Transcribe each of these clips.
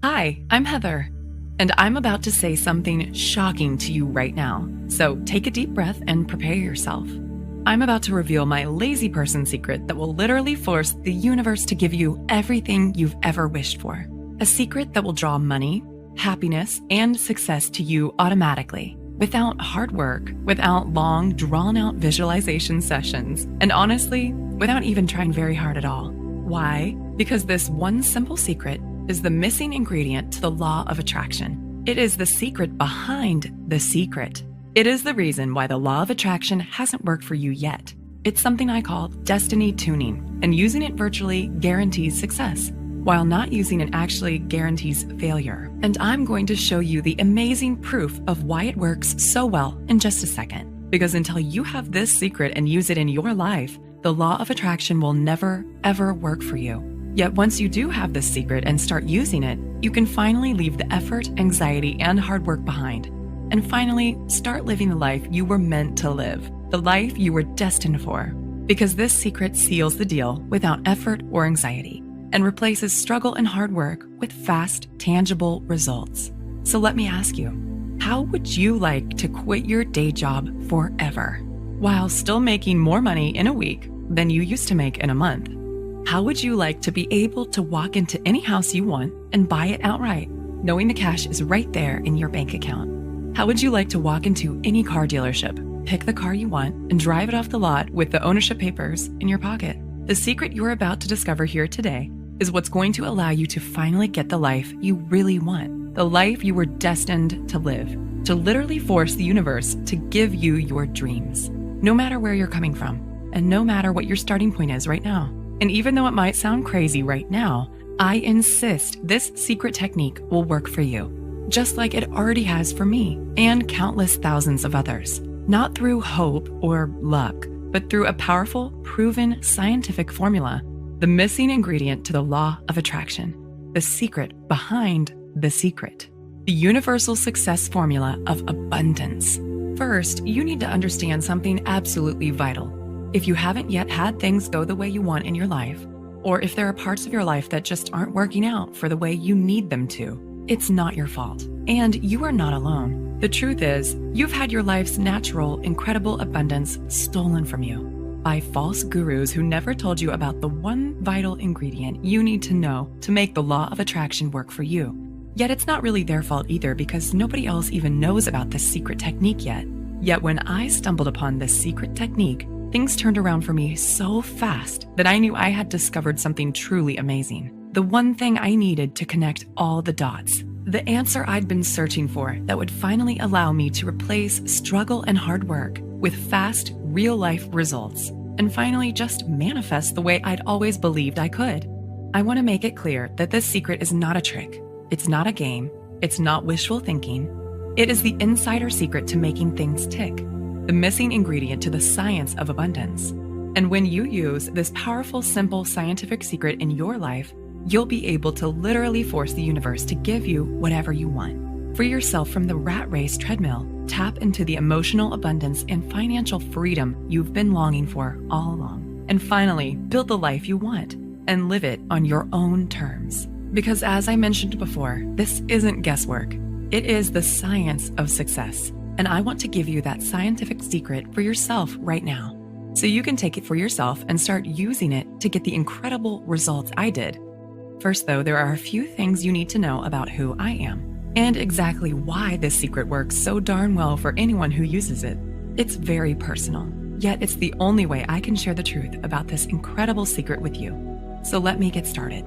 Hi, I'm Heather, and I'm about to say something shocking to you right now. So take a deep breath and prepare yourself. I'm about to reveal my lazy person secret that will literally force the universe to give you everything you've ever wished for. A secret that will draw money, happiness, and success to you automatically, without hard work, without long, drawn-out visualization sessions, and honestly, without even trying very hard at all. Why? Because this one simple secret is the missing ingredient to the law of attraction. It is the secret behind the secret. It is the reason why the law of attraction hasn't worked for you yet. It's something I call destiny tuning, and using it virtually guarantees success, while not using it actually guarantees failure. And I'm going to show you the amazing proof of why it works so well in just a second. Because until you have this secret and use it in your life, the law of attraction will never, ever work for you. Yet once you do have this secret and start using it, you can finally leave the effort, anxiety, and hard work behind. And finally, start living the life you were meant to live, the life you were destined for. Because this secret seals the deal without effort or anxiety, and replaces struggle and hard work with fast, tangible results. So let me ask you, how would you like to quit your day job forever, while still making more money in a week than you used to make in a month? How would you like to be able to walk into any house you want and buy it outright, knowing the cash is right there in your bank account? How would you like to walk into any car dealership, pick the car you want, and drive it off the lot with the ownership papers in your pocket? The secret you're about to discover here today is what's going to allow you to finally get the life you really want, the life you were destined to live, to literally force the universe to give you your dreams, no matter where you're coming from, and no matter what your starting point is right now. And even though it might sound crazy right now, I insist this secret technique will work for you, just like it already has for me and countless thousands of others. Not through hope or luck, but through a powerful, proven scientific formula, the missing ingredient to the law of attraction, the secret behind the secret, the universal success formula of abundance. First, you need to understand something absolutely vital. If you haven't yet had things go the way you want in your life, or if there are parts of your life that just aren't working out for the way you need them to, it's not your fault. And you are not alone. The truth is, you've had your life's natural, incredible abundance stolen from you by false gurus who never told you about the one vital ingredient you need to know to make the law of attraction work for you. Yet it's not really their fault either, because nobody else even knows about this secret technique yet. Yet when I stumbled upon this secret technique, things turned around for me so fast that I knew I had discovered something truly amazing. The one thing I needed to connect all the dots. The answer I'd been searching for that would finally allow me to replace struggle and hard work with fast, real-life results, and finally just manifest the way I'd always believed I could. I want to make it clear that this secret is not a trick. It's not a game. It's not wishful thinking. It is the insider secret to making things tick, the missing ingredient to the science of abundance. And when you use this powerful, simple scientific secret in your life, you'll be able to literally force the universe to give you whatever you want. Free yourself from the rat race treadmill. Tap into the emotional abundance and financial freedom you've been longing for all along. And finally, build the life you want and live it on your own terms. Because as I mentioned before, this isn't guesswork. It is the science of success. And I want to give you that scientific secret for yourself right now, so you can take it for yourself and start using it to get the incredible results I did. First, though, there are a few things you need to know about who I am, and exactly why this secret works so darn well for anyone who uses it. It's very personal, yet it's the only way I can share the truth about this incredible secret with you. So let me get started.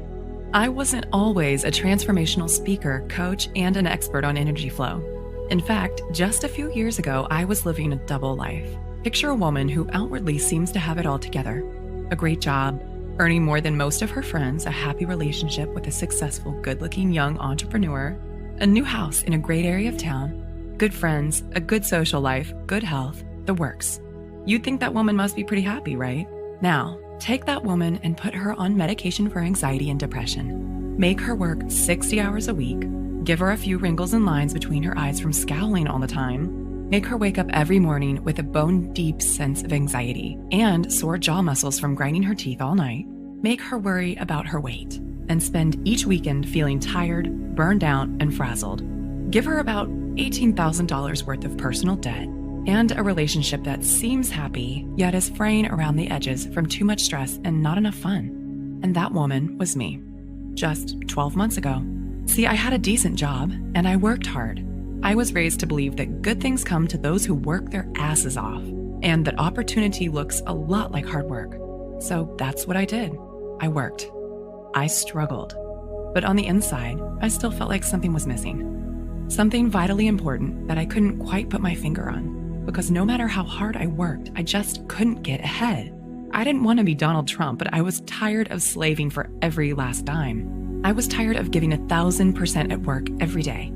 I wasn't always a transformational speaker, coach, and an expert on energy flow. In fact, just a few years ago, I was living a double life. Picture a woman who outwardly seems to have it all together. A great job, earning more than most of her friends, a happy relationship with a successful, good-looking young entrepreneur, a new house in a great area of town, good friends, a good social life, good health, the works. You'd think that woman must be pretty happy, right? Now, take that woman and put her on medication for anxiety and depression. Make her work 60 hours a week. Give her a few wrinkles and lines between her eyes from scowling all the time. Make her wake up every morning with a bone-deep sense of anxiety and sore jaw muscles from grinding her teeth all night. Make her worry about her weight. and spend each weekend feeling tired, burned out, and frazzled. Give her about $18,000 worth of personal debt and a relationship that seems happy, yet is fraying around the edges from too much stress and not enough fun. And that woman was me, just 12 months ago. See, I had a decent job, and I worked hard. I was raised to believe that good things come to those who work their asses off, and that opportunity looks a lot like hard work. So that's what I did. I worked. I struggled. But on the inside, I still felt like something was missing. Something vitally important that I couldn't quite put my finger on. Because no matter how hard I worked, I just couldn't get ahead. I didn't want to be Donald Trump, but I was tired of slaving for every last dime. I was tired of giving 1,000% at work every day.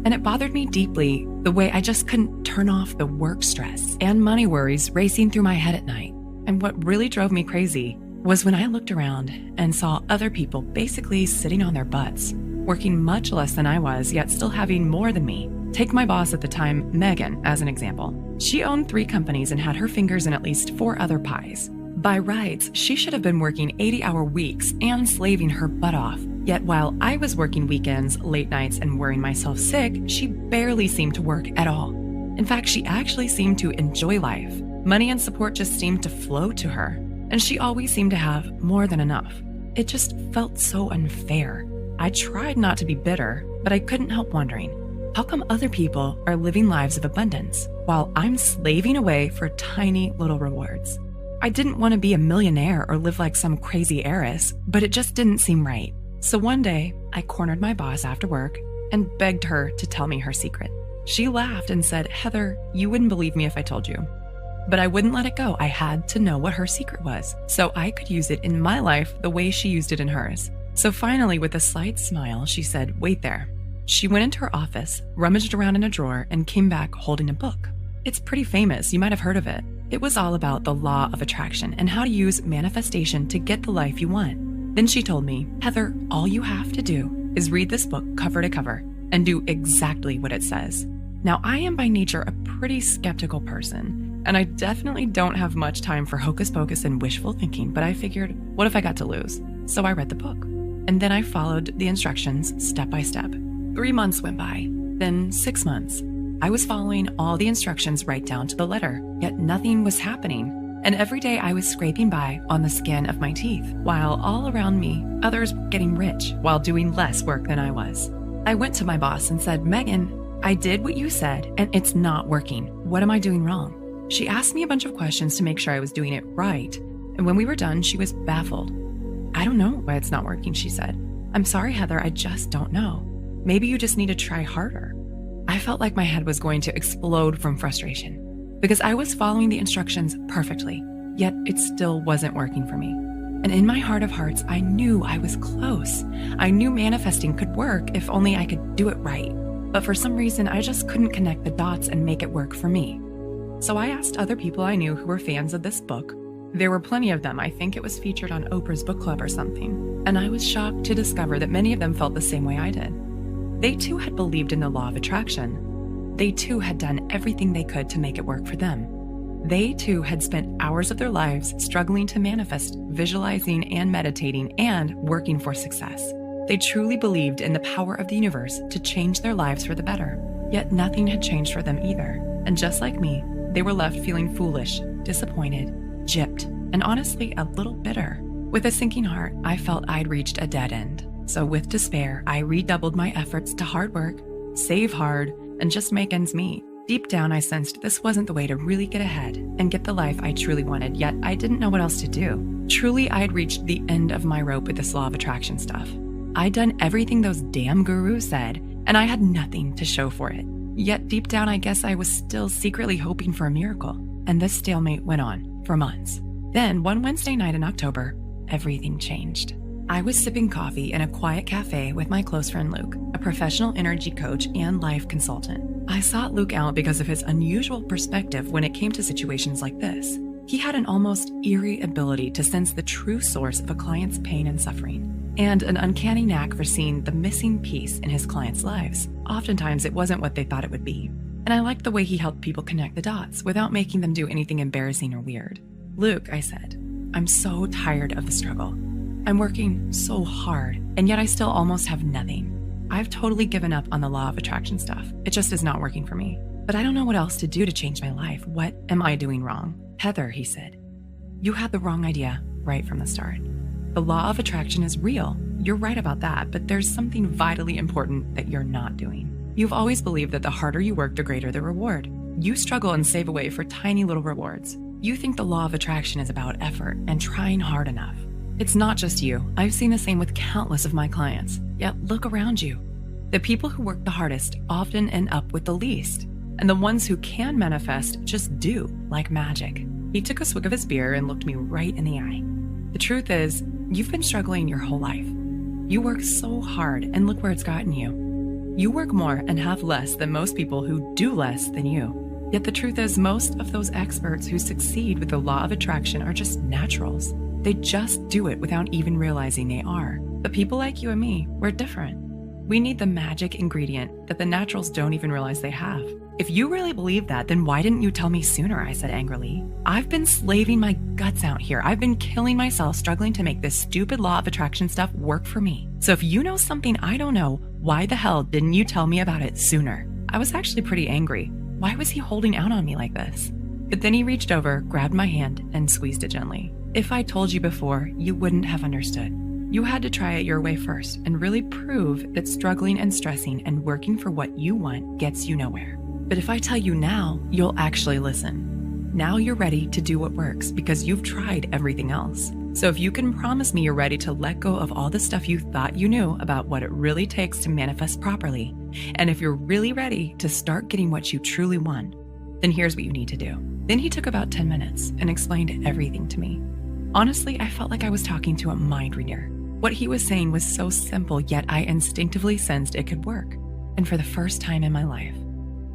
And it bothered me deeply the way I just couldn't turn off the work stress and money worries racing through my head at night. And what really drove me crazy was when I looked around and saw other people basically sitting on their butts, working much less than I was, yet still having more than me. Take my boss at the time, Megan, as an example. She owned 3 companies and had her fingers in at least 4 other pies. By rights, she should have been working 80-hour weeks and slaving her butt off. Yet while I was working weekends, late nights, and worrying myself sick, she barely seemed to work at all. In fact, she actually seemed to enjoy life. Money and support just seemed to flow to her, and she always seemed to have more than enough. It just felt so unfair. I tried not to be bitter, but I couldn't help wondering, how come other people are living lives of abundance while I'm slaving away for tiny little rewards? I didn't want to be a millionaire or live like some crazy heiress, but it just didn't seem right. So one day, I cornered my boss after work and begged her to tell me her secret. She laughed and said, "Heather, you wouldn't believe me if I told you." But I wouldn't let it go. I had to know what her secret was, so I could use it in my life the way she used it in hers. So finally, with a slight smile, she said, "Wait there." She went into her office, rummaged around in a drawer, and came back holding a book. It's pretty famous. You might have heard of it. It was all about the law of attraction and how to use manifestation to get the life you want. Then she told me, "Heather, all you have to do is read this book cover to cover and do exactly what it says." Now, I am by nature a pretty skeptical person, and I definitely don't have much time for hocus pocus and wishful thinking, but I figured, what if I got to lose? So I read the book. And then I followed the instructions step by step. 3 months went by, then 6 months. I was following all the instructions right down to the letter, yet nothing was happening. And every day I was scraping by on the skin of my teeth, while all around me, others were getting rich while doing less work than I was. I went to my boss and said, "Megan, I did what you said, and it's not working. What am I doing wrong?" She asked me a bunch of questions to make sure I was doing it right. And when we were done, she was baffled. "I don't know why it's not working," she said. "I'm sorry, Heather, I just don't know. Maybe you just need to try harder." I felt like my head was going to explode from frustration because I was following the instructions perfectly, yet it still wasn't working for me. And in my heart of hearts, I knew I was close. I knew manifesting could work if only I could do it right. But for some reason, I just couldn't connect the dots and make it work for me. So I asked other people I knew who were fans of this book. There were plenty of them. I think it was featured on Oprah's book club or something. And I was shocked to discover that many of them felt the same way I did. They too had believed in the law of attraction. They too had done everything they could to make it work for them. They too had spent hours of their lives struggling to manifest, visualizing and meditating and working for success. They truly believed in the power of the universe to change their lives for the better. Yet nothing had changed for them either. And just like me, they were left feeling foolish, disappointed, gypped, and honestly a little bitter. With a sinking heart, I felt I'd reached a dead end. So with despair, I redoubled my efforts to hard work, save hard, and just make ends meet. Deep down, I sensed this wasn't the way to really get ahead and get the life I truly wanted, yet I didn't know what else to do. Truly, I had reached the end of my rope with this law of attraction stuff. I'd done everything those damn gurus said, and I had nothing to show for it. Yet deep down, I guess I was still secretly hoping for a miracle. And this stalemate went on for months. Then, one Wednesday night in October, everything changed. I was sipping coffee in a quiet cafe with my close friend Luke, a professional energy coach and life consultant. I sought Luke out because of his unusual perspective when it came to situations like this. He had an almost eerie ability to sense the true source of a client's pain and suffering, and an uncanny knack for seeing the missing piece in his clients' lives. Oftentimes, it wasn't what they thought it would be. And I liked the way he helped people connect the dots without making them do anything embarrassing or weird. "Luke," I said, "I'm so tired of the struggle. I'm working so hard, and yet I still almost have nothing. I've totally given up on the law of attraction stuff. It just is not working for me. But I don't know what else to do to change my life. What am I doing wrong? Heather, he said, you had the wrong idea right from the start. The law of attraction is real. You're right about that, but there's something vitally important that you're not doing. You've always believed that the harder you work, the greater the reward. You struggle and save away for tiny little rewards. You think the law of attraction is about effort and trying hard enough. It's not just you. I've seen the same with countless of my clients. Yet look around you. The people who work the hardest often end up with the least. And the ones who can manifest just do, like magic. He took a swig of his beer and looked me right in the eye. The truth is, you've been struggling your whole life. You work so hard, and look where it's gotten you. You work more and have less than most people who do less than you. Yet the truth is, most of those experts who succeed with the law of attraction are just naturals. They just do it without even realizing they are. But people like you and me, we're different. We need the magic ingredient that the naturals don't even realize they have. If you really believe that, then why didn't you tell me sooner? I said angrily. I've been slaving my guts out here. I've been killing myself struggling to make this stupid law of attraction stuff work for me. So if you know something I don't know, why the hell didn't you tell me about it sooner? I was actually pretty angry. Why was he holding out on me like this? But then he reached over, grabbed my hand, and squeezed it gently. If I told you before, you wouldn't have understood. You had to try it your way first and really prove that struggling and stressing and working for what you want gets you nowhere. But if I tell you now, you'll actually listen. Now you're ready to do what works because you've tried everything else. So if you can promise me you're ready to let go of all the stuff you thought you knew about what it really takes to manifest properly, and if you're really ready to start getting what you truly want, then here's what you need to do. Then he took about 10 minutes and explained everything to me. Honestly, I felt like I was talking to a mind reader. What he was saying was so simple, yet I instinctively sensed it could work. And for the first time in my life,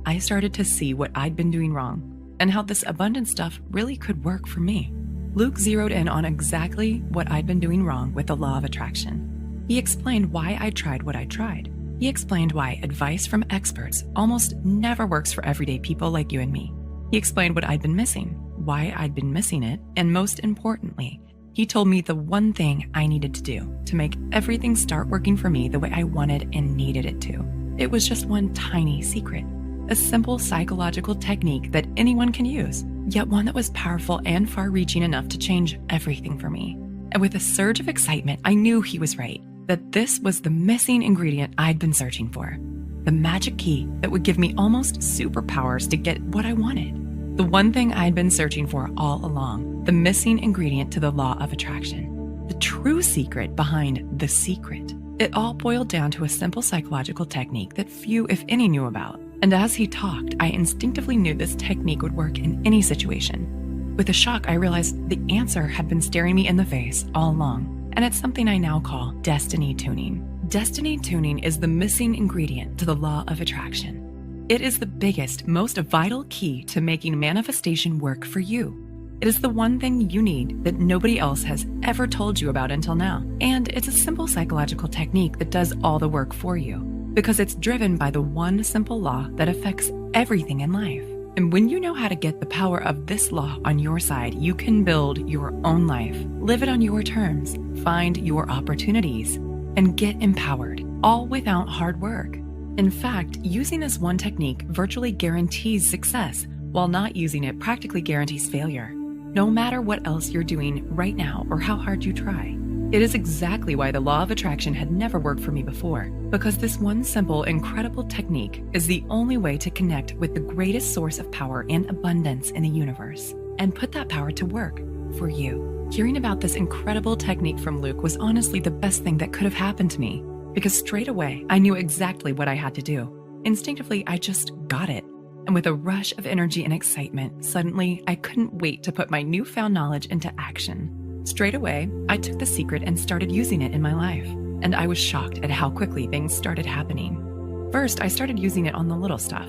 I started to see what I'd been doing wrong and how this abundant stuff really could work for me. Luke zeroed in on exactly what I'd been doing wrong with the law of attraction. He explained why I tried what I tried. He explained why advice from experts almost never works for everyday people like you and me. He explained what I'd been missing, why I'd been missing it, and most importantly, he told me the one thing I needed to do to make everything start working for me the way I wanted and needed it to. It was just one tiny secret, a simple psychological technique that anyone can use, yet one that was powerful and far-reaching enough to change everything for me. And with a surge of excitement, I knew he was right, that this was the missing ingredient I'd been searching for, the magic key that would give me almost superpowers to get what I wanted. The one thing I'd been searching for all along, the missing ingredient to the law of attraction, the true secret behind the secret. It all boiled down to a simple psychological technique that few, if any, knew about. And as he talked, I instinctively knew this technique would work in any situation. With a shock, I realized the answer had been staring me in the face all along, and it's something I now call destiny tuning. Destiny tuning is the missing ingredient to the law of attraction. It is the biggest, most vital key to making manifestation work for you. It is the one thing you need that nobody else has ever told you about until now. And it's a simple psychological technique that does all the work for you because it's driven by the one simple law that affects everything in life. And when you know how to get the power of this law on your side, you can build your own life, live it on your terms, find your opportunities, and get empowered, all without hard work. In fact, using this one technique virtually guarantees success, while not using it practically guarantees failure, no matter what else you're doing right now or how hard you try. It is exactly why the law of attraction had never worked for me before, because this one simple, incredible technique is the only way to connect with the greatest source of power and abundance in the universe, and put that power to work for you. Hearing about this incredible technique from Luke was honestly the best thing that could have happened to me, because straight away, I knew exactly what I had to do. Instinctively, I just got it. And with a rush of energy and excitement, suddenly, I couldn't wait to put my newfound knowledge into action. Straight away, I took the secret and started using it in my life. And I was shocked at how quickly things started happening. First, I started using it on the little stuff.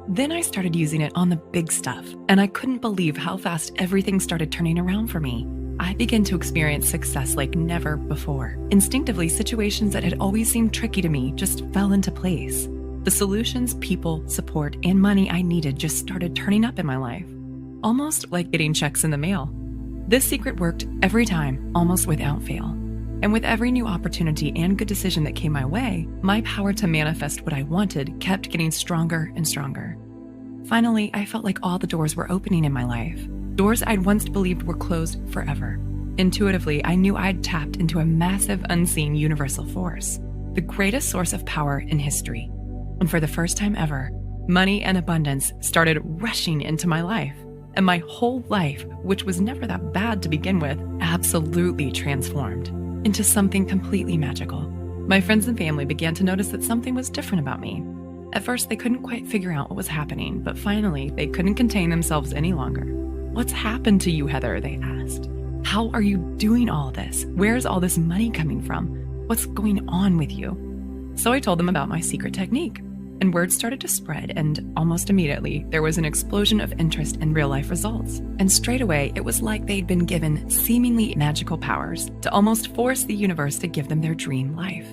Then I started using it on the big stuff. And I couldn't believe how fast everything started turning around for me. I began to experience success like never before. Instinctively, situations that had always seemed tricky to me just fell into place. The solutions, people, support, and money I needed just started turning up in my life, almost like getting checks in the mail. This secret worked every time, almost without fail. And with every new opportunity and good decision that came my way, my power to manifest what I wanted kept getting stronger and stronger. Finally, I felt like all the doors were opening in my life. Doors I'd once believed were closed forever. Intuitively, I knew I'd tapped into a massive, unseen universal force, the greatest source of power in history. And for the first time ever, money and abundance started rushing into my life. And my whole life, which was never that bad to begin with, absolutely transformed into something completely magical. My friends and family began to notice that something was different about me. At first, they couldn't quite figure out what was happening, but finally, they couldn't contain themselves any longer. "What's happened to you, Heather?" they asked. "How are you doing all this? Where's all this money coming from? What's going on with you?" So I told them about my secret technique, and word started to spread, and almost immediately, there was an explosion of interest in real-life results. And straight away, it was like they'd been given seemingly magical powers to almost force the universe to give them their dream life.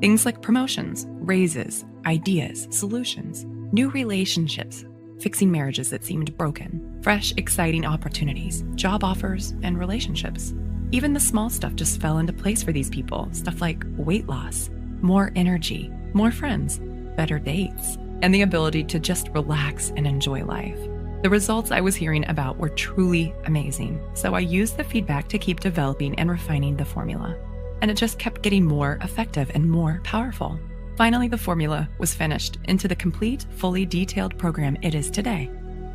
Things like promotions, raises, ideas, solutions, new relationships, fixing marriages that seemed broken, fresh, exciting opportunities, job offers, and relationships. Even the small stuff just fell into place for these people, stuff like weight loss, more energy, more friends, better dates, and the ability to just relax and enjoy life. The results I was hearing about were truly amazing, so I used the feedback to keep developing and refining the formula. And it just kept getting more effective and more powerful. Finally, the formula was finished into the complete, fully detailed program it is today.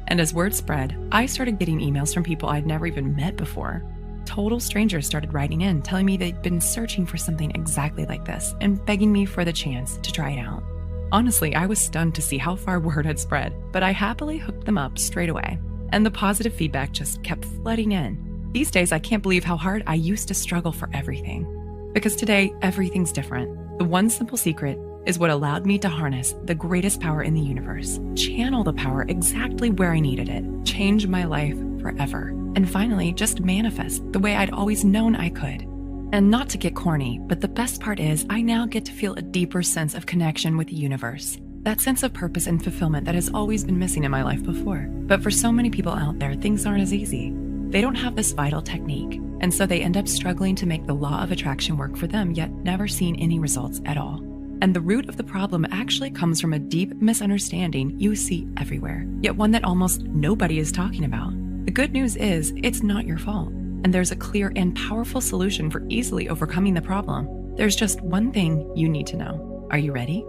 And as word spread, I started getting emails from people I'd never even met before. Total strangers started writing in, telling me they'd been searching for something exactly like this and begging me for the chance to try it out. Honestly, I was stunned to see how far word had spread, but I happily hooked them up straight away. And the positive feedback just kept flooding in. These days, I can't believe how hard I used to struggle for everything. Because today, everything's different. The one simple secret is what allowed me to harness the greatest power in the universe, channel the power exactly where I needed it, change my life forever, and finally just manifest the way I'd always known I could. And not to get corny, but the best part is I now get to feel a deeper sense of connection with the universe. That sense of purpose and fulfillment that has always been missing in my life before. But for so many people out there, things aren't as easy. They don't have this vital technique, and so they end up struggling to make the law of attraction work for them, yet never seeing any results at all. And the root of the problem actually comes from a deep misunderstanding you see everywhere, yet one that almost nobody is talking about. The good news is, it's not your fault. And there's a clear and powerful solution for easily overcoming the problem. There's just one thing you need to know. Are you ready?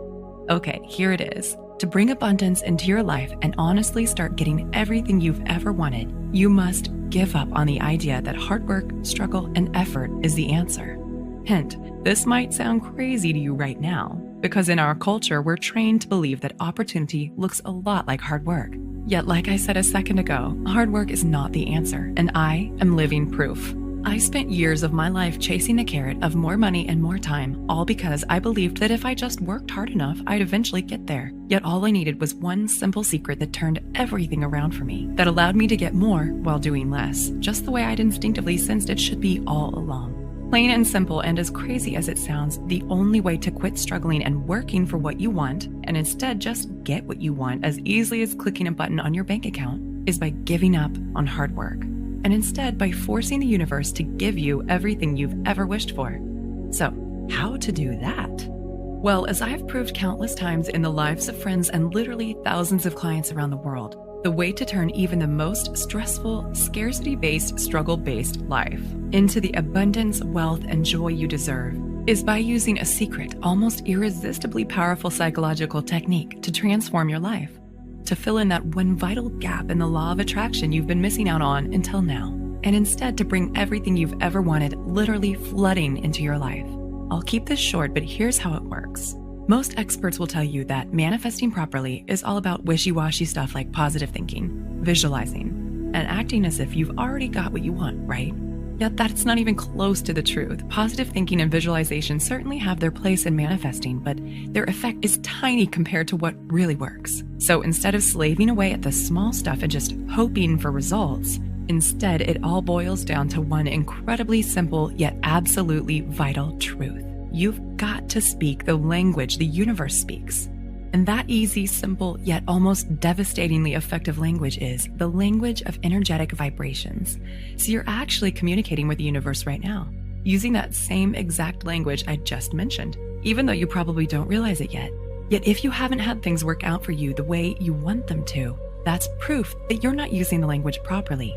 Okay, here it is. To bring abundance into your life and honestly start getting everything you've ever wanted, you must give up on the idea that hard work, struggle, and effort is the answer. Hint, this might sound crazy to you right now, because in our culture, we're trained to believe that opportunity looks a lot like hard work. Yet, like I said a second ago, hard work is not the answer, and I am living proof. I spent years of my life chasing the carrot of more money and more time, all because I believed that if I just worked hard enough, I'd eventually get there. Yet all I needed was one simple secret that turned everything around for me, that allowed me to get more while doing less, just the way I'd instinctively sensed it should be all along. Plain and simple, and as crazy as it sounds, the only way to quit struggling and working for what you want, and instead just get what you want as easily as clicking a button on your bank account, is by giving up on hard work. And instead by forcing the universe to give you everything you've ever wished for. So, how to do that? Well, as I have proved countless times in the lives of friends and literally thousands of clients around the world, the way to turn even the most stressful, scarcity-based, struggle-based life into the abundance, wealth, and joy you deserve is by using a secret, almost irresistibly powerful psychological technique to transform your life, to fill in that one vital gap in the law of attraction you've been missing out on until now, and instead to bring everything you've ever wanted literally flooding into your life. I'll keep this short, but here's how it works. Most experts will tell you that manifesting properly is all about wishy-washy stuff like positive thinking, visualizing, and acting as if you've already got what you want, right? Yet that's not even close to the truth. Positive thinking and visualization certainly have their place in manifesting, but their effect is tiny compared to what really works. So instead of slaving away at the small stuff and just hoping for results, instead it all boils down to one incredibly simple yet absolutely vital truth. You've got to speak the language the universe speaks. And that easy, simple, yet almost devastatingly effective language is the language of energetic vibrations. So you're actually communicating with the universe right now. using that same exact language I just mentioned, even though you probably don't realize it yet. Yet if you haven't had things work out for you the way you want them to, that's proof that you're not using the language properly.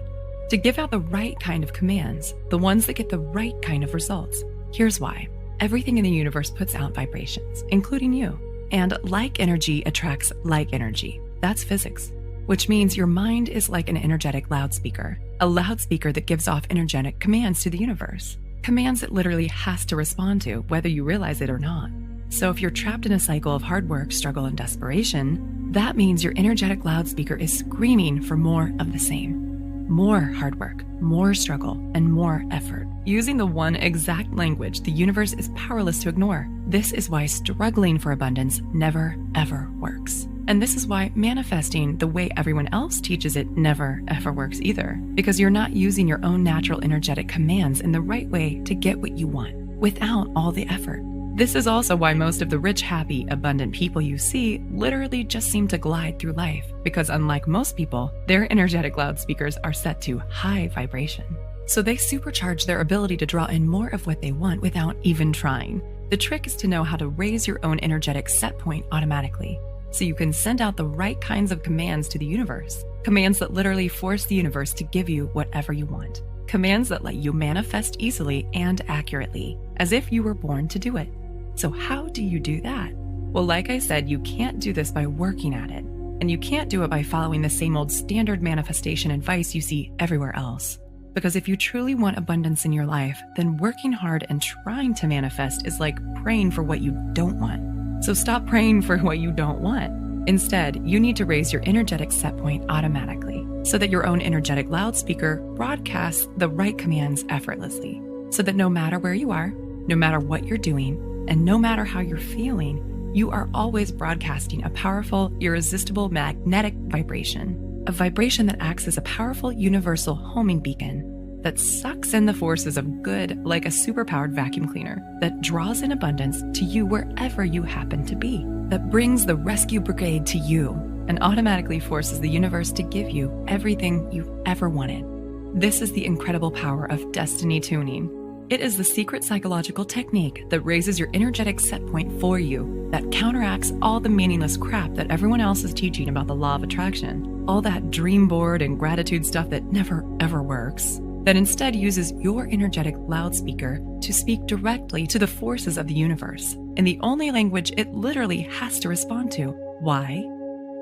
To give out the right kind of commands, the ones that get the right kind of results. Here's why. Everything in the universe puts out vibrations, including you. And like energy attracts like energy. That's physics. Which means your mind is like an energetic loudspeaker, a loudspeaker that gives off energetic commands to the universe. Commands it literally has to respond to, whether you realize it or not. So if you're trapped in a cycle of hard work, struggle, and desperation, that means your energetic loudspeaker is screaming for more of the same. More hard work, more struggle, and more effort. Using the one exact language the universe is powerless to ignore. This is why struggling for abundance never, ever works. And this is why manifesting the way everyone else teaches it never, ever works either. Because you're not using your own natural energetic commands in the right way to get what you want, without all the effort. This is also why most of the rich, happy, abundant people you see literally just seem to glide through life, because unlike most people, their energetic loudspeakers are set to high vibration. So they supercharge their ability to draw in more of what they want without even trying. The trick is to know how to raise your own energetic set point automatically, so you can send out the right kinds of commands to the universe. Commands that literally force the universe to give you whatever you want. Commands that let you manifest easily and accurately, as if you were born to do it. So how do you do that? Well, like I said, you can't do this by working at it. And you can't do it by following the same old standard manifestation advice you see everywhere else. Because if you truly want abundance in your life, then working hard and trying to manifest is like praying for what you don't want. So stop praying for what you don't want. Instead, you need to raise your energetic set point automatically, so that your own energetic loudspeaker broadcasts the right commands effortlessly. So that no matter where you are, no matter what you're doing, and no matter how you're feeling, you are always broadcasting a powerful, irresistible magnetic vibration. A vibration that acts as a powerful universal homing beacon that sucks in the forces of good like a superpowered vacuum cleaner, that draws in abundance to you wherever you happen to be, that brings the rescue brigade to you and automatically forces the universe to give you everything you've ever wanted. This is the incredible power of destiny tuning. It is the secret psychological technique that raises your energetic set point for you, that counteracts all the meaningless crap that everyone else is teaching about the law of attraction, all that dream board and gratitude stuff that never ever works, that instead uses your energetic loudspeaker to speak directly to the forces of the universe in the only language it literally has to respond to. Why?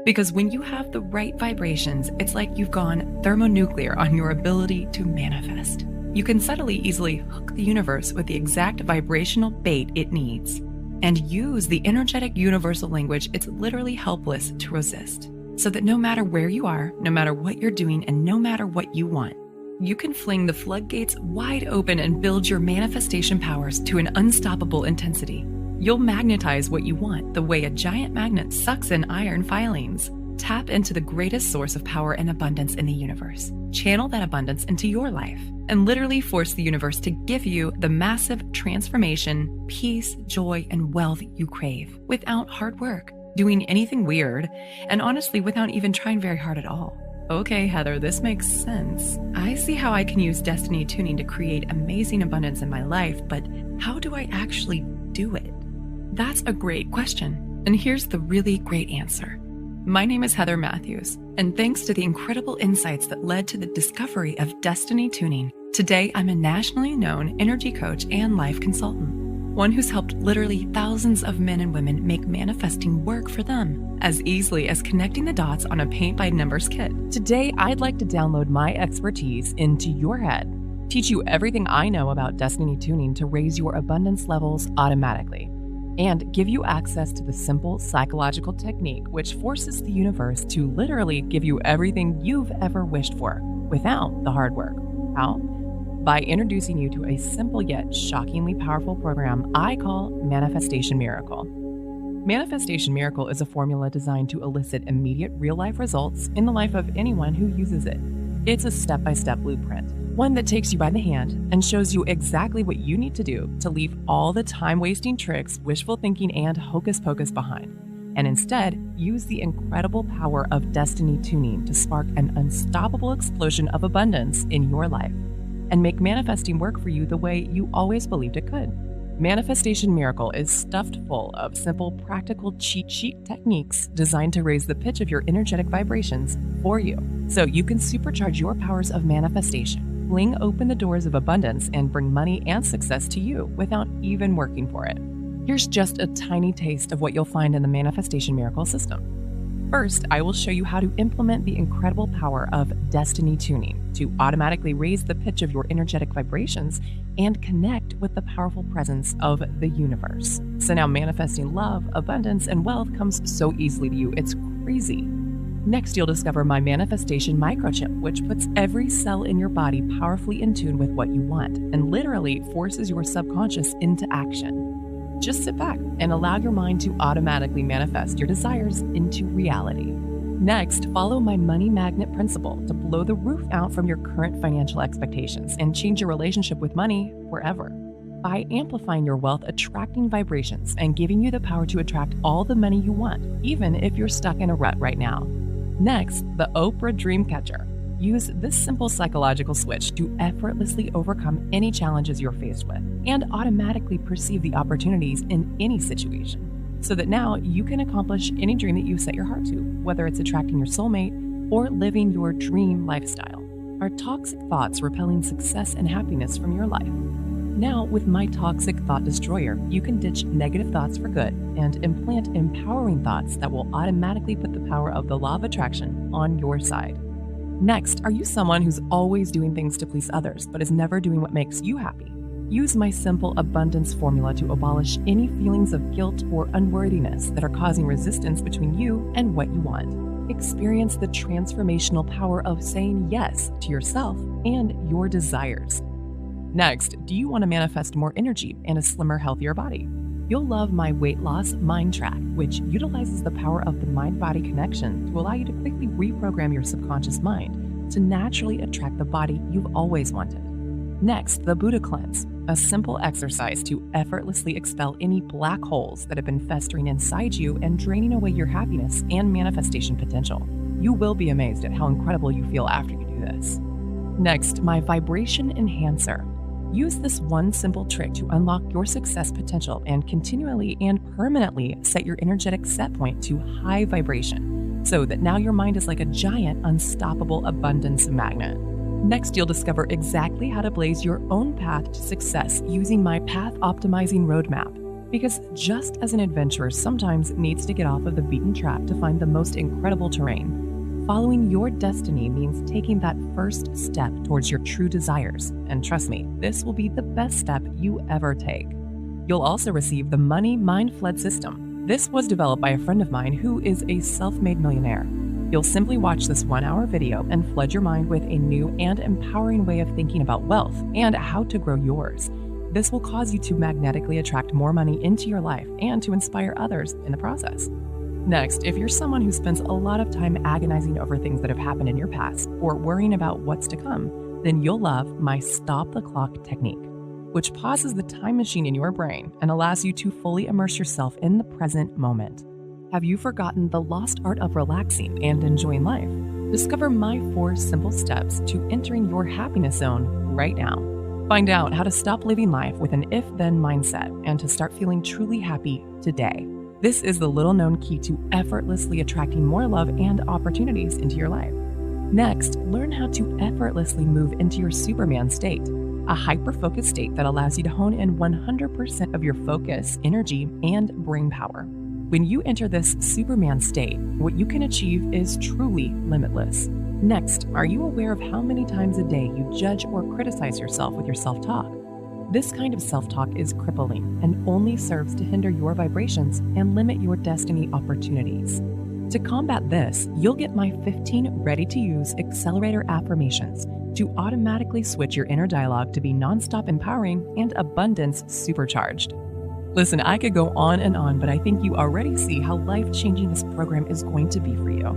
Because when you have the right vibrations, it's like you've gone thermonuclear on your ability to manifest. You can subtly, easily hook the universe with the exact vibrational bait it needs and use the energetic universal language it's literally helpless to resist. So that no matter where you are, no matter what you're doing, and no matter what you want, you can fling the floodgates wide open and build your manifestation powers to an unstoppable intensity. You'll magnetize what you want the way a giant magnet sucks in iron filings. Tap into the greatest source of power and abundance in the universe. Channel that abundance into your life and literally force the universe to give you the massive transformation, peace, joy, and wealth you crave without hard work, doing anything weird, and honestly without even trying very hard at all. Okay, Heather, this makes sense. I see how I can use destiny tuning to create amazing abundance in my life, but how do I actually do it? That's a great question, and here's the really great answer. My name is Heather Matthews, and thanks to the incredible insights that led to the discovery of destiny tuning, today I'm a nationally known energy coach and life consultant, one who's helped literally thousands of men and women make manifesting work for them as easily as connecting the dots on a paint-by-numbers kit. Today, I'd like to download my expertise into your head, teach you everything I know about destiny tuning to raise your abundance levels automatically, and give you access to the simple psychological technique which forces the universe to literally give you everything you've ever wished for without the hard work. How? By introducing you to a simple yet shockingly powerful program I call Manifestation Miracle. Manifestation Miracle is a formula designed to elicit immediate real-life results in the life of anyone who uses it. It's a step-by-step blueprint, one that takes you by the hand and shows you exactly what you need to do to leave all the time-wasting tricks, wishful thinking, and hocus pocus behind, and instead use the incredible power of destiny tuning to spark an unstoppable explosion of abundance in your life. and make manifesting work for you the way you always believed it could. Manifestation Miracle is stuffed full of simple, practical cheat sheet techniques designed to raise the pitch of your energetic vibrations for you, so you can supercharge your powers of manifestation, fling open the doors of abundance, and bring money and success to you without even working for it. Here's just a tiny taste of what you'll find in the Manifestation Miracle system. First, I will show you how to implement the incredible power of destiny tuning to automatically raise the pitch of your energetic vibrations and connect with the powerful presence of the universe. So now manifesting love, abundance, and wealth comes so easily to you, it's crazy. Next, you'll discover my manifestation microchip, which puts every cell in your body powerfully in tune with what you want and literally forces your subconscious into action. Just sit back and allow your mind to automatically manifest your desires into reality. Next, follow my money magnet principle to blow the roof out from your current financial expectations and change your relationship with money forever. By amplifying your wealth attracting vibrations and giving you the power to attract all the money you want, even if you're stuck in a rut right now. Next, the Oprah Dreamcatcher. Use this simple psychological switch to effortlessly overcome any challenges you're faced with and automatically perceive the opportunities in any situation, so that now you can accomplish any dream that you set your heart to, whether it's attracting your soulmate or living your dream lifestyle. Are toxic thoughts repelling success and happiness from your life? Now, with my Toxic Thought Destroyer, you can ditch negative thoughts for good and implant empowering thoughts that will automatically put the power of the law of attraction on your side. Next, are you someone who's always doing things to please others but is never doing what makes you happy? Use my simple abundance formula to abolish any feelings of guilt or unworthiness that are causing resistance between you and what you want. Experience the transformational power of saying yes to yourself and your desires. Next, do you want to manifest more energy and a slimmer, healthier body? You'll love my weight loss mind track, which utilizes the power of the mind-body connection to allow you to quickly reprogram your subconscious mind to naturally attract the body you've always wanted. Next, the Buddha Cleanse, a simple exercise to effortlessly expel any black holes that have been festering inside you and draining away your happiness and manifestation potential. You will be amazed at how incredible you feel after you do this. Next, my Vibration Enhancer. Use this one simple trick to unlock your success potential and continually and permanently set your energetic set point to high vibration, so that now your mind is like a giant, unstoppable abundance magnet. Next, you'll discover exactly how to blaze your own path to success using my Path Optimizing Roadmap. Because just as an adventurer sometimes needs to get off of the beaten track to find the most incredible terrain, following your destiny means taking that first step towards your true desires. And trust me, this will be the best step you ever take. You'll also receive the Money Mind Flood System. This was developed by a friend of mine who is a self-made millionaire. You'll simply watch this 1-hour video and flood your mind with a new and empowering way of thinking about wealth and how to grow yours. This will cause you to magnetically attract more money into your life and to inspire others in the process. Next, if you're someone who spends a lot of time agonizing over things that have happened in your past or worrying about what's to come, then you'll love my Stop the Clock technique, which pauses the time machine in your brain and allows you to fully immerse yourself in the present moment. Have you forgotten the lost art of relaxing and enjoying life? Discover my 4 simple steps to entering your happiness zone right now. Find out how to stop living life with an if-then mindset and to start feeling truly happy today. This is the little-known key to effortlessly attracting more love and opportunities into your life. Next, learn how to effortlessly move into your Superman state, a hyper-focused state that allows you to hone in 100% of your focus, energy, and brain power. When you enter this Superman state, what you can achieve is truly limitless. Next, are you aware of how many times a day you judge or criticize yourself with your self-talk? This kind of self-talk is crippling and only serves to hinder your vibrations and limit your destiny opportunities. To combat this, you'll get my 15 ready-to-use accelerator affirmations to automatically switch your inner dialogue to be nonstop empowering and abundance supercharged. Listen, I could go on and on, but I think you already see how life-changing this program is going to be for you.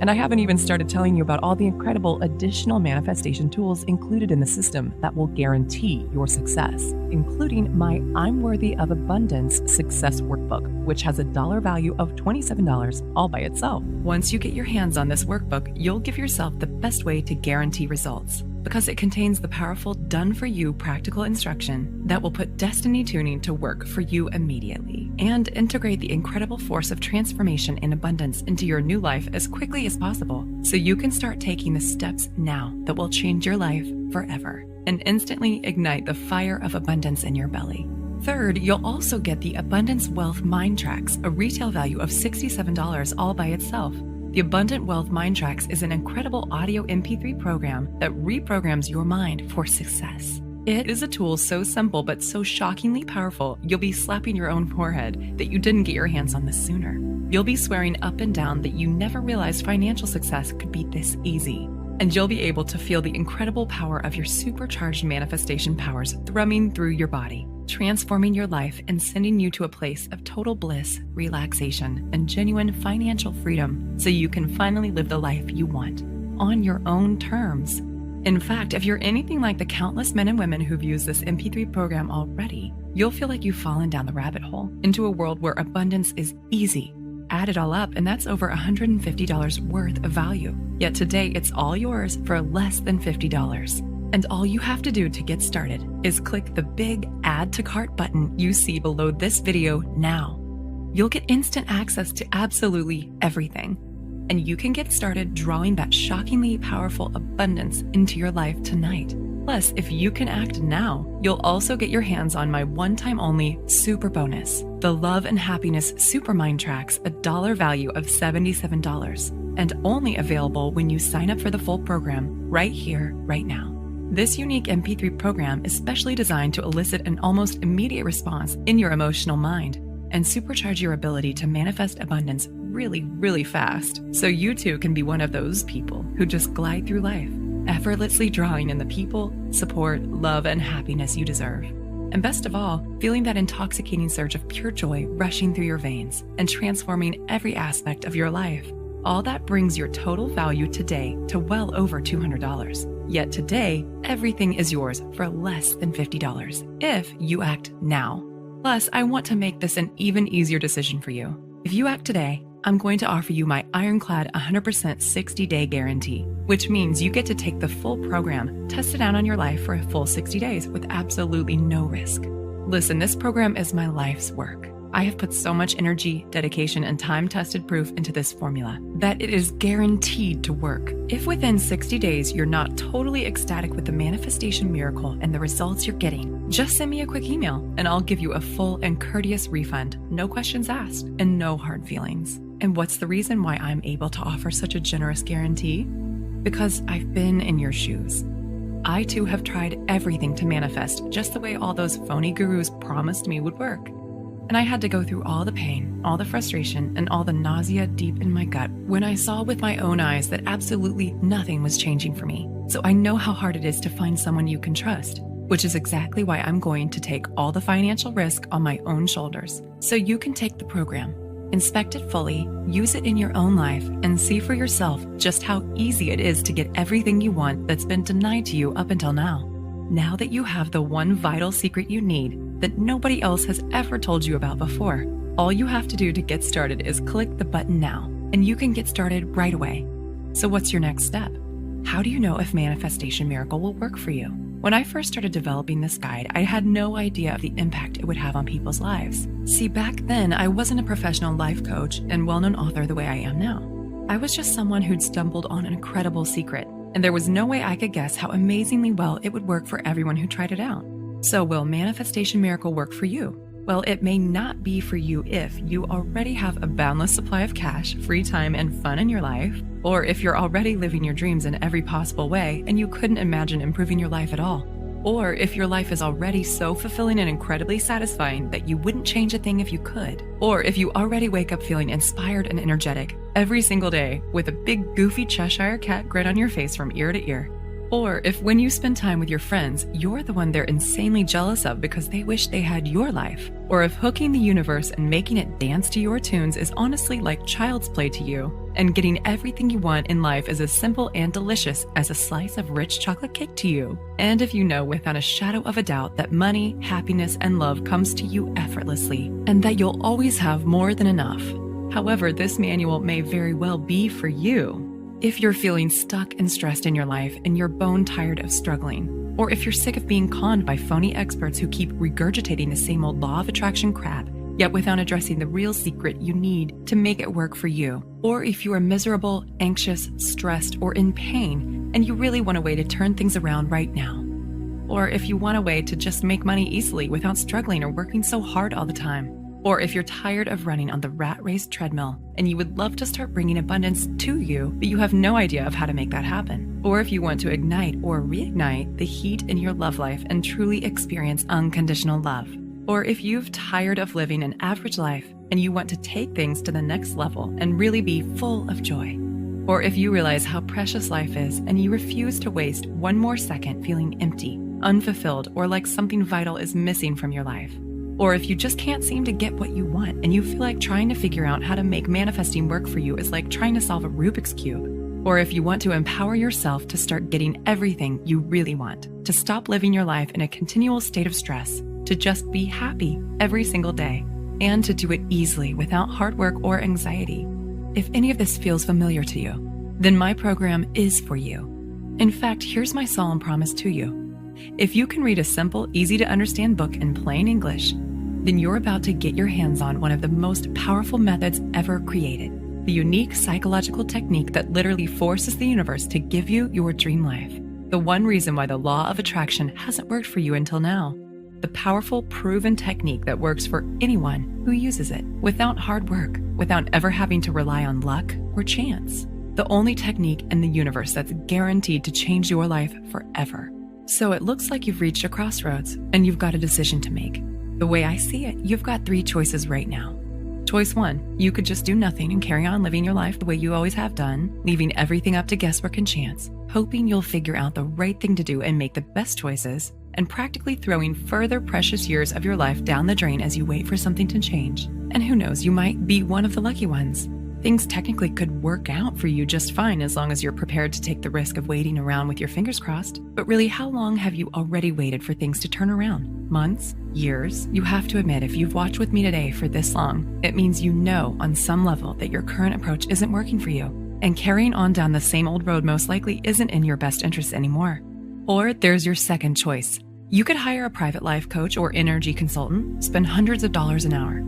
And I haven't even started telling you about all the incredible additional manifestation tools included in the system that will guarantee your success, including my I'm Worthy of Abundance Success Workbook, which has a dollar value of $27 all by itself. Once you get your hands on this workbook, you'll give yourself the best way to guarantee results. because it contains the powerful done-for-you practical instruction that will put destiny tuning to work for you immediately and integrate the incredible force of transformation and abundance into your new life as quickly as possible so you can start taking the steps now that will change your life forever and instantly ignite the fire of abundance in your belly. Third, you'll also get the Abundance Wealth Mind Tracks, a retail value of $67 all by itself. The Abundant Wealth Mind Tracks is an incredible audio MP3 program that reprograms your mind for success. It is a tool so simple but so shockingly powerful, you'll be slapping your own forehead that you didn't get your hands on this sooner. You'll be swearing up and down that you never realized financial success could be this easy. And you'll be able to feel the incredible power of your supercharged manifestation powers thrumming through your body, transforming your life and sending you to a place of total bliss, relaxation, and genuine financial freedom so you can finally live the life you want on your own terms. In fact, if you're anything like the countless men and women who've used this MP3 program already, you'll feel like you've fallen down the rabbit hole into a world where abundance is easy. Add it all up, and that's over $150 worth of value. Yet today, it's all yours for less than $50. And all you have to do to get started is click the big Add to Cart button you see below this video now. You'll get instant access to absolutely everything. And you can get started drawing that shockingly powerful abundance into your life tonight. Plus, if you can act now, you'll also get your hands on my one-time only super bonus, the Love and Happiness Super Mind Tracks, a dollar value of $77, and only available when you sign up for the full program right here, right now. This unique MP3 program is specially designed to elicit an almost immediate response in your emotional mind and supercharge your ability to manifest abundance really, really fast, so you too can be one of those people who just glide through life, effortlessly drawing in the people, support, love, and happiness you deserve. And best of all, feeling that intoxicating surge of pure joy rushing through your veins and transforming every aspect of your life. All that brings your total value today to well over $200. Yet today, everything is yours for less than $50 if you act now. Plus, I want to make this an even easier decision for you. If you act today, I'm going to offer you my ironclad 100% 60-day guarantee, which means you get to take the full program, test it out on your life for a full 60 days with absolutely no risk. Listen, this program is my life's work. I have put so much energy, dedication, and time-tested proof into this formula that it is guaranteed to work. If within 60 days you're not totally ecstatic with the manifestation miracle and the results you're getting, just send me a quick email and I'll give you a full and courteous refund, no questions asked, and no hard feelings. And what's the reason why I'm able to offer such a generous guarantee? Because I've been in your shoes. I too have tried everything to manifest just the way all those phony gurus promised me would work. And I had to go through all the pain, all the frustration, and all the nausea deep in my gut when I saw with my own eyes that absolutely nothing was changing for me. So I know how hard it is to find someone you can trust, which is exactly why I'm going to take all the financial risk on my own shoulders. So you can take the program, inspect it fully, use it in your own life, and see for yourself just how easy it is to get everything you want that's been denied to you up until now. Now that you have the one vital secret you need that nobody else has ever told you about before, all you have to do to get started is click the button now, and you can get started right away. So what's your next step? How do you know if Manifestation Miracle will work for you? When I first started developing this guide, I had no idea of the impact it would have on people's lives. See, back then, I wasn't a professional life coach and well-known author the way I am now. I was just someone who'd stumbled on an incredible secret, and there was no way I could guess how amazingly well it would work for everyone who tried it out. So will Manifestation Miracle work for you? Well, it may not be for you if you already have a boundless supply of cash, free time, and fun in your life, or if you're already living your dreams in every possible way and you couldn't imagine improving your life at all, or if your life is already so fulfilling and incredibly satisfying that you wouldn't change a thing if you could, or if you already wake up feeling inspired and energetic every single day with a big goofy Cheshire cat grin on your face from ear to ear. Or if when you spend time with your friends, you're the one they're insanely jealous of because they wish they had your life. Or if hooking the universe and making it dance to your tunes is honestly like child's play to you, and getting everything you want in life is as simple and delicious as a slice of rich chocolate cake to you. And if you know without a shadow of a doubt that money, happiness, and love comes to you effortlessly, and that you'll always have more than enough. However, this manual may very well be for you. If you're feeling stuck and stressed in your life and you're bone tired of struggling, or if you're sick of being conned by phony experts who keep regurgitating the same old law of attraction crap, yet without addressing the real secret you need to make it work for you, or if you are miserable, anxious, stressed, or in pain, and you really want a way to turn things around right now, or if you want a way to just make money easily without struggling or working so hard all the time, or if you're tired of running on the rat race treadmill and you would love to start bringing abundance to you, but you have no idea of how to make that happen, or if you want to ignite or reignite the heat in your love life and truly experience unconditional love, or if you've tired of living an average life and you want to take things to the next level and really be full of joy, or if you realize how precious life is and you refuse to waste one more second feeling empty, unfulfilled, or like something vital is missing from your life. Or if you just can't seem to get what you want and you feel like trying to figure out how to make manifesting work for you is like trying to solve a Rubik's Cube. Or if you want to empower yourself to start getting everything you really want, to stop living your life in a continual state of stress, to just be happy every single day, and to do it easily without hard work or anxiety. If any of this feels familiar to you, then my program is for you. In fact, here's my solemn promise to you. If you can read a simple, easy to understand book in plain English, then you're about to get your hands on one of the most powerful methods ever created, the unique psychological technique that literally forces the universe to give you your dream life. The one reason why the law of attraction hasn't worked for you until now. The powerful, proven technique that works for anyone who uses it, without hard work, without ever having to rely on luck or chance. The only technique in the universe that's guaranteed to change your life forever. So it looks like you've reached a crossroads and you've got a decision to make. The way I see it, you've got 3 choices right now. Choice 1, you could just do nothing and carry on living your life the way you always have done, leaving everything up to guesswork and chance, hoping you'll figure out the right thing to do and make the best choices, and practically throwing further precious years of your life down the drain as you wait for something to change. And who knows, you might be one of the lucky ones. Things technically could work out for you just fine as long as you're prepared to take the risk of waiting around with your fingers crossed. But really, how long have you already waited for things to turn around? Months? Years? You have to admit, if you've watched with me today for this long, it means you know on some level that your current approach isn't working for you. And carrying on down the same old road most likely isn't in your best interest anymore. Or there's your second choice. You could hire a private life coach or energy consultant, spend hundreds of dollars an hour,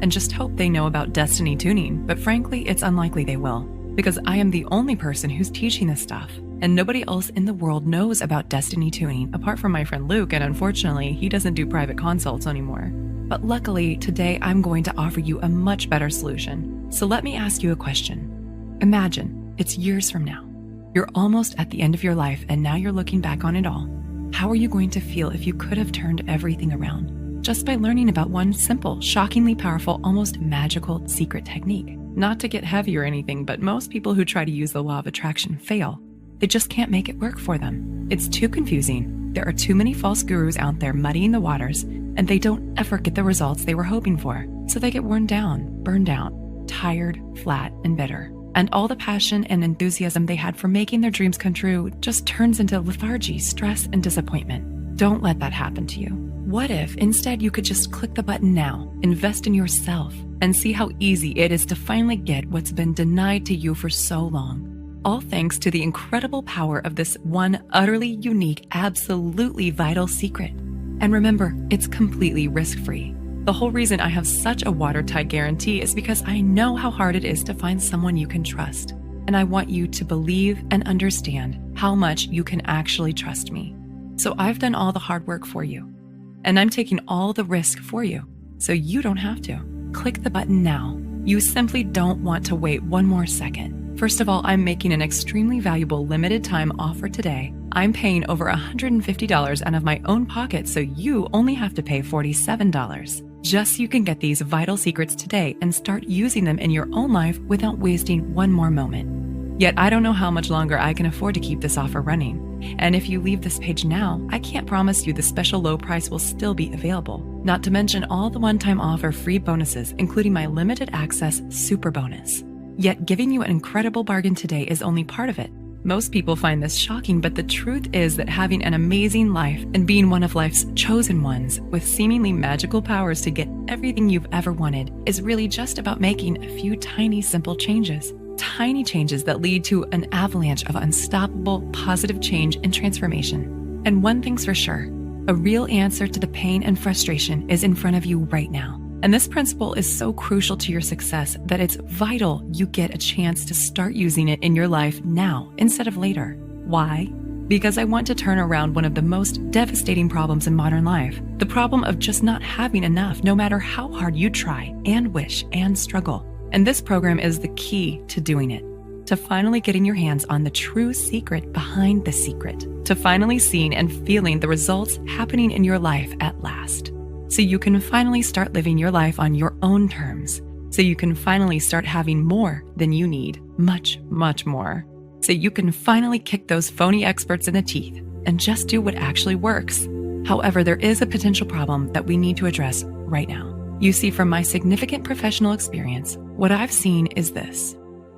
and just hope they know about destiny tuning, but frankly, it's unlikely they will, because I am the only person who's teaching this stuff, and nobody else in the world knows about destiny tuning apart from my friend Luke, and unfortunately, he doesn't do private consults anymore. But luckily, today I'm going to offer you a much better solution. So let me ask you a question. Imagine it's years from now. You're almost at the end of your life, and now you're looking back on it all. How are you going to feel if you could have turned everything around? Just by learning about one simple, shockingly powerful, almost magical secret technique. Not to get heavy or anything, but most people who try to use the law of attraction fail. They just can't make it work for them. It's too confusing. There are too many false gurus out there muddying the waters, and they don't ever get the results they were hoping for. So they get worn down, burned out, tired, flat, and bitter. And all the passion and enthusiasm they had for making their dreams come true just turns into lethargy, stress, and disappointment. Don't let that happen to you. What if instead you could just click the button now, invest in yourself, and see how easy it is to finally get what's been denied to you for so long? All thanks to the incredible power of this one utterly unique, absolutely vital secret. And remember, it's completely risk-free. The whole reason I have such a watertight guarantee is because I know how hard it is to find someone you can trust. And I want you to believe and understand how much you can actually trust me. So I've done all the hard work for you. And I'm taking all the risk for you, so you don't have to. Click the button now. You simply don't want to wait one more second. First of all, I'm making an extremely valuable limited time offer today. I'm paying over $150 out of my own pocket, so you only have to pay $47. Just so you can get these vital secrets today and start using them in your own life without wasting one more moment. Yet I don't know how much longer I can afford to keep this offer running. And if you leave this page now, I can't promise you the special low price will still be available. Not to mention all the one-time offer free bonuses, including my limited access super bonus. Yet giving you an incredible bargain today is only part of it. Most people find this shocking, but the truth is that having an amazing life and being one of life's chosen ones with seemingly magical powers to get everything you've ever wanted is really just about making a few tiny, simple changes. tiny changes that lead to an avalanche of unstoppable positive change and transformation. And one thing's for sure, a real answer to the pain and frustration is in front of you right now. And this principle is so crucial to your success that it's vital you get a chance to start using it in your life now instead of later. Why? Because I want to turn around one of the most devastating problems in modern life, the problem of just not having enough no matter how hard you try and wish and struggle. And this program is the key to doing it, to finally getting your hands on the true secret behind the secret, to finally seeing and feeling the results happening in your life at last. So you can finally start living your life on your own terms. So you can finally start having more than you need, much, much more. So you can finally kick those phony experts in the teeth and just do what actually works. However, there is a potential problem that we need to address right now. You see, from my significant professional experience, what I've seen is this.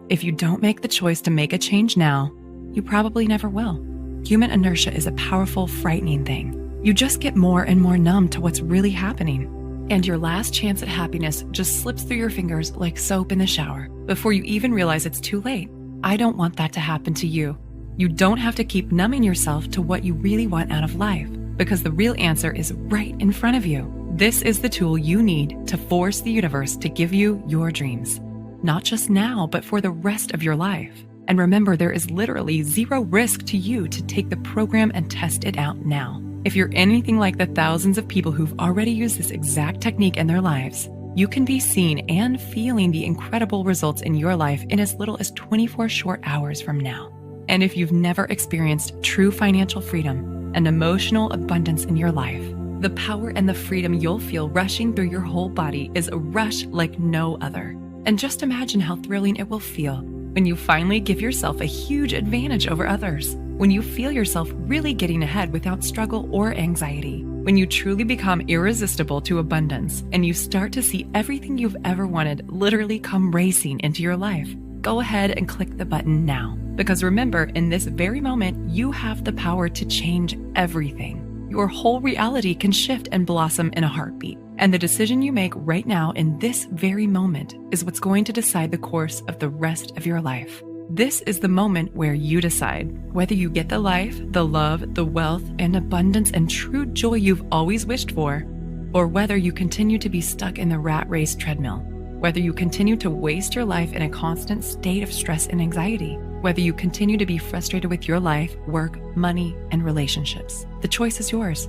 If you don't make the choice to make a change now, you probably never will. Human inertia is a powerful, frightening thing. You just get more and more numb to what's really happening. And your last chance at happiness just slips through your fingers like soap in the shower before you even realize it's too late. I don't want that to happen to you. You don't have to keep numbing yourself to what you really want out of life, because the real answer is right in front of you. This is the tool you need to force the universe to give you your dreams. Not just now, but for the rest of your life. And remember, there is literally zero risk to you to take the program and test it out now. If you're anything like the thousands of people who've already used this exact technique in their lives, you can be seeing and feeling the incredible results in your life in as little as 24 short hours from now. And if you've never experienced true financial freedom and emotional abundance in your life, the power and the freedom you'll feel rushing through your whole body is a rush like no other. And just imagine how thrilling it will feel when you finally give yourself a huge advantage over others, when you feel yourself really getting ahead without struggle or anxiety, when you truly become irresistible to abundance and you start to see everything you've ever wanted literally come racing into your life. Go ahead and click the button now, because remember, in this very moment, you have the power to change everything. Your whole reality can shift and blossom in a heartbeat. And the decision you make right now in this very moment is what's going to decide the course of the rest of your life. This is the moment where you decide whether you get the life, the love, the wealth, and abundance and true joy you've always wished for, or whether you continue to be stuck in the rat race treadmill, whether you continue to waste your life in a constant state of stress and anxiety, whether you continue to be frustrated with your life, work, money, and relationships. The choice is yours,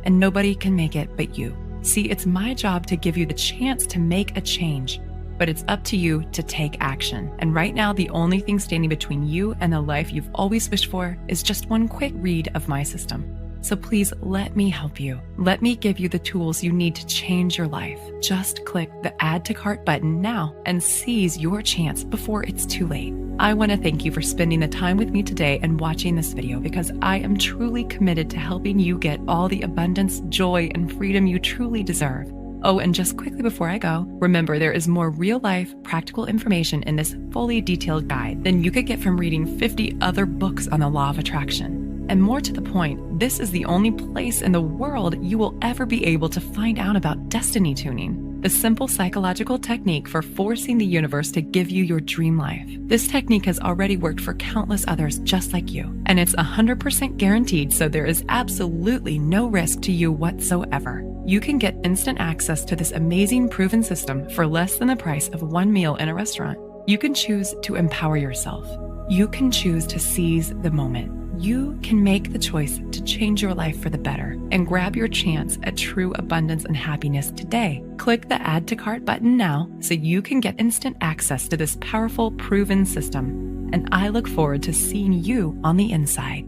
and nobody can make it but you. See, it's my job to give you the chance to make a change, but it's up to you to take action. And right now, the only thing standing between you and the life you've always wished for is just one quick read of my system. So please let me help you. Let me give you the tools you need to change your life. Just click the Add to Cart button now and seize your chance before it's too late. I want to thank you for spending the time with me today and watching this video, because I am truly committed to helping you get all the abundance, joy, and freedom you truly deserve. Oh, and just quickly before I go, remember there is more real-life, practical information in this fully detailed guide than you could get from reading 50 other books on the law of attraction. And more to the point, this is the only place in the world you will ever be able to find out about destiny tuning, the simple psychological technique for forcing the universe to give you your dream life. This technique has already worked for countless others just like you, and it's 100% guaranteed, so there is absolutely no risk to you whatsoever. You can get instant access to this amazing proven system for less than the price of one meal in a restaurant. You can choose to empower yourself. You can choose to seize the moment. You can make the choice to change your life for the better and grab your chance at true abundance and happiness today. Click the Add to Cart button now so you can get instant access to this powerful, proven system. And I look forward to seeing you on the inside.